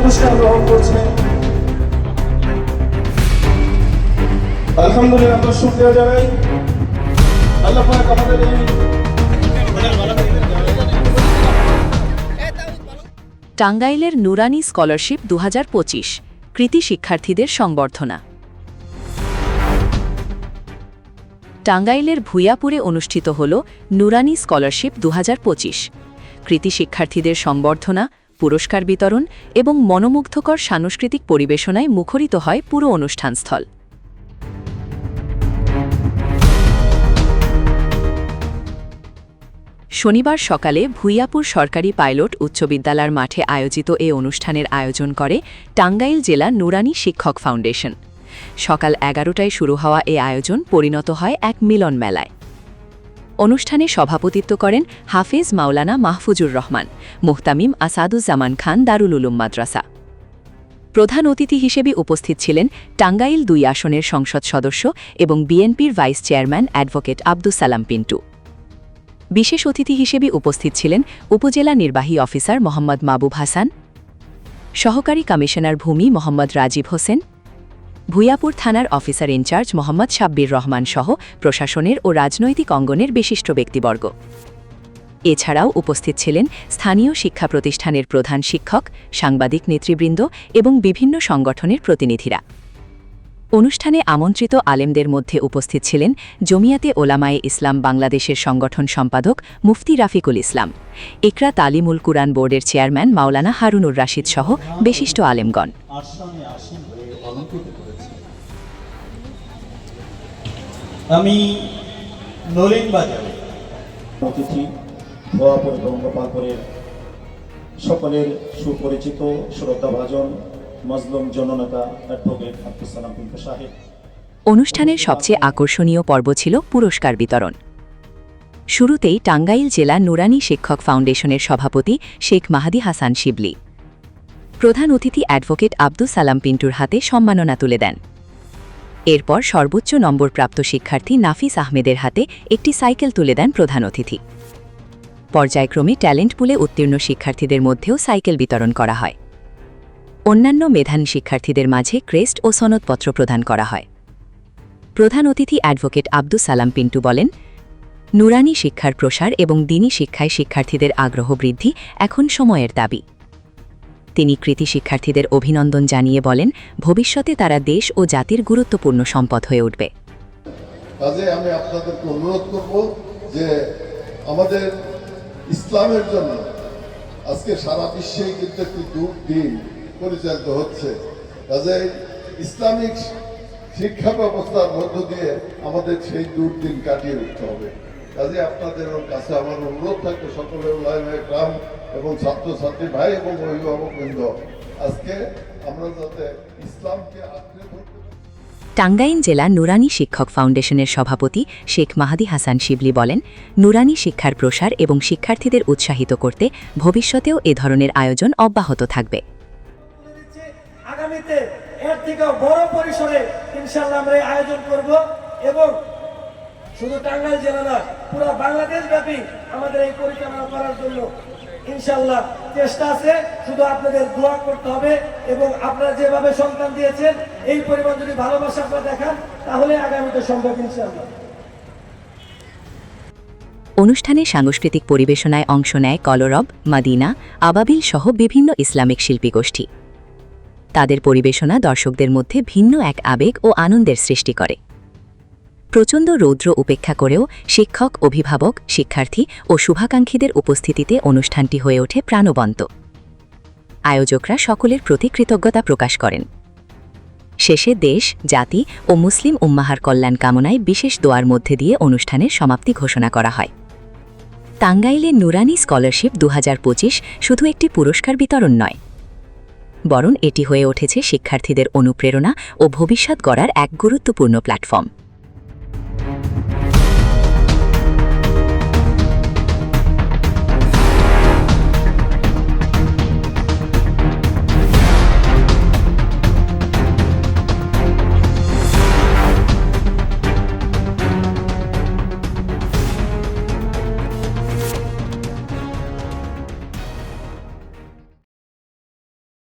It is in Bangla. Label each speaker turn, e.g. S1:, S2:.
S1: পুরস্কার গ্রহণ করছেন। আলহামদুলিল্লাহ, আমরা শুকরিয়া জানাই। আল্লাহ পাক আমাদের এই
S2: টাঙ্গাইলের নুরানি স্কলারশিপ 2025 কৃতি শিক্ষার্থীদের সংবর্ধনা। টাঙ্গাইলের ভূঁইয়াপুরে অনুষ্ঠিত হল নুরানি স্কলারশিপ 2025 কৃতি শিক্ষার্থীদের সংবর্ধনা, পুরস্কার বিতরণ এবং মনোমুগ্ধকর সাংস্কৃতিক পরিবেশনায় মুখরিত হয় পুরো অনুষ্ঠানস্থল। শনিবার সকালে ভূঁইয়াপুর সরকারি পাইলট উচ্চ বিদ্যালয়ের মাঠে আয়োজিত এ অনুষ্ঠানের আয়োজন করে টাঙ্গাইল জেলা নুরানি শিক্ষক ফাউন্ডেশন। সকাল 11টায় শুরু হওয়া এ আয়োজন পরিণত হয় এক মিলন মেলায়। অনুষ্ঠানে সভাপতিত্ব করেন হাফেজ মাওলানা মাহফুজুর রহমান, মুহতামিম আসাদুজ্জামান খান দারুল উলুম মাদ্রাসা। প্রধান অতিথি হিসেবে উপস্থিত ছিলেন টাঙ্গাইল 2 আসনের সংসদ সদস্য এবং বিএনপির vice chairman advocate Abdus Salam Pintu. বিশেষ অতিথি হিসেবে উপস্থিত ছিলেন উপজেলা নির্বাহী অফিসার মোহাম্মদ মাহবুব হাসান, সহকারী কমিশনার ভূমি মোহাম্মদ রাজীব হোসেন, ভূঁইয়াপুর থানার অফিসার ইনচার্জ মোহাম্মদ সাব্বির রহমান সহ প্রশাসনের ও রাজনৈতিক অঙ্গনের বিশিষ্ট ব্যক্তিবর্গ। এছাড়াও উপস্থিত ছিলেন স্থানীয় শিক্ষা প্রতিষ্ঠানের প্রধান শিক্ষক, সাংবাদিক নেতৃবৃন্দ এবং বিভিন্ন সংগঠনের প্রতিনিধিরা। অনুষ্ঠানে আমন্ত্রিত আলেমদের মধ্যে উপস্থিত ছিলেন জমিয়াতে ওলামায়ে ইসলাম বাংলাদেশের সংগঠন সম্পাদক মুফতি রাফিকুল ইসলাম, ইকরা তালিমুল কুরআন বোর্ডের চেয়ারম্যান মাওলানা হারুনুর রাশিদ সহ বিশিষ্ট আলেমগণ।
S1: আমি নলিন বাজারে অতিথি ভূঁইয়াপুর এবং গোপালপুরের সকলের সুপরিচিত শ্রদ্ধাভাজন মজলুম জননেতা অ্যাডভোকেট আব্দুস সালাম পিন্টু সাহেব।
S2: অনুষ্ঠানের সবচেয়ে আকর্ষণীয় পর্ব ছিল পুরস্কার বিতরণ। শুরুতেই টাঙ্গাইল জেলা নুরানি শিক্ষক ফাউন্ডেশনের সভাপতি শেখ মাহাদি হাসান শিবলি প্রধান অতিথি অ্যাডভোকেট আব্দুস সালাম পিন্টুর হাতে সম্মাননা তুলে দেন। এরপর সর্বোচ্চ নম্বরপ্রাপ্ত শিক্ষার্থী নাফিস আহমেদের হাতে একটি সাইকেল তুলে দেন প্রধান অতিথি। পর্যায়ক্রমে ট্যালেন্ট পুলে উত্তীর্ণ শিক্ষার্থীদের মধ্যেও সাইকেল বিতরণ করা হয়। অন্যান্য মেধাবী শিক্ষার্থীদের মাঝে ক্রেস্ট ও সনদপত্র প্রদান করা হয়। প্রধান অতিথি অ্যাডভোকেট আব্দুস সালাম পিন্টু বলেন, নুরানি শিক্ষার প্রসার এবং দ্বীনি শিক্ষায় শিক্ষার্থীদের আগ্রহ বৃদ্ধি এখন সময়ের দাবি। তিনি কৃতি শিক্ষার্থীদের অভিনন্দন জানিয়ে বলেন, ভবিষ্যতে তারা দেশ ও জাতির গুরুত্বপূর্ণ সম্পদ হয়ে উঠবে।
S3: কাজে আমি আপনাদেরকে অনুরোধ করব যে আমাদের ইসলামের জন্য আজকে সারা বিশ্বে কিন্তু একটি দুর্দিন পরিচালিত হচ্ছে। কাজে ইসলামিক শিক্ষা ব্যবস্থার মধ্য দিয়ে আমাদের সেই দুর্দিন কাটিয়ে উঠতে হবে। কাজে আপনাদের কাছে আমার অনুরোধ থাকবে, সকলের উলামায়ে কেরাম এবং ছাত্রছাত্রী ভাই এবং অভিভাবকবৃন্দ, আজকে আমরা যাতে ইসলামকে আঁকড়ে ধরতে।
S2: টাঙ্গাইল জেলা নুরানি শিক্ষক ফাউন্ডেশনের সভাপতি শেখ মাহাদি হাসান শিবলি বলেন, নুরানি শিক্ষার প্রসার এবং শিক্ষার্থীদের উৎসাহিত করতে ভবিষ্যতেও এ ধরনের আয়োজন অব্যাহত থাকবে।
S4: আগামীতে এর থেকেও বড় পরিসরে ইনশাআল্লাহ আমরা আয়োজন করব এবং শুধু টাঙ্গাইল জেলা না, পুরো বাংলাদেশ ব্যাপী আমাদের এই পরিচালনা করার জন্য ইনশাআল্লাহ চেষ্টা আছে। শুধু আপনাদের দোয়া করতে হবে এবং আপনারা যেভাবে সন্তান দিয়েছেন এই পরিমাণ যদি ভালোবাসা আপনারা দেখান তাহলে আগামীতে সম্ভব ইনশাআল্লাহ।
S2: অনুষ্ঠানে সাংস্কৃতিক পরিবেশনায় অংশ নেয় কলরব, মাদিনা, আবাবিল সহ বিভিন্ন ইসলামিক শিল্পী গোষ্ঠী। তাদের পরিবেশনা দর্শকদের মধ্যে ভিন্ন এক আবেগ ও আনন্দের সৃষ্টি করে। প্রচণ্ড রৌদ্র উপেক্ষা করেও শিক্ষক, অভিভাবক, শিক্ষার্থী ও শুভাকাঙ্ক্ষীদের উপস্থিতিতে অনুষ্ঠানটি হয়ে ওঠে প্রাণবন্ত। আয়োজকরা সকলের প্রতি কৃতজ্ঞতা প্রকাশ করেন। শেষে দেশ, জাতি ও মুসলিম উম্মাহার কল্যাণ কামনায় বিশেষ দোয়ার মধ্যে দিয়ে অনুষ্ঠানের সমাপ্তি ঘোষণা করা হয়। টাঙ্গাইলে নুরানি স্কলারশিপ 2025 শুধু একটি পুরস্কার বিতরণ নয়, বরং এটি হয়ে উঠেছে শিক্ষার্থীদের অনুপ্রেরণা ও ভবিষ্যৎ গড়ার এক গুরুত্বপূর্ণ প্ল্যাটফর্ম।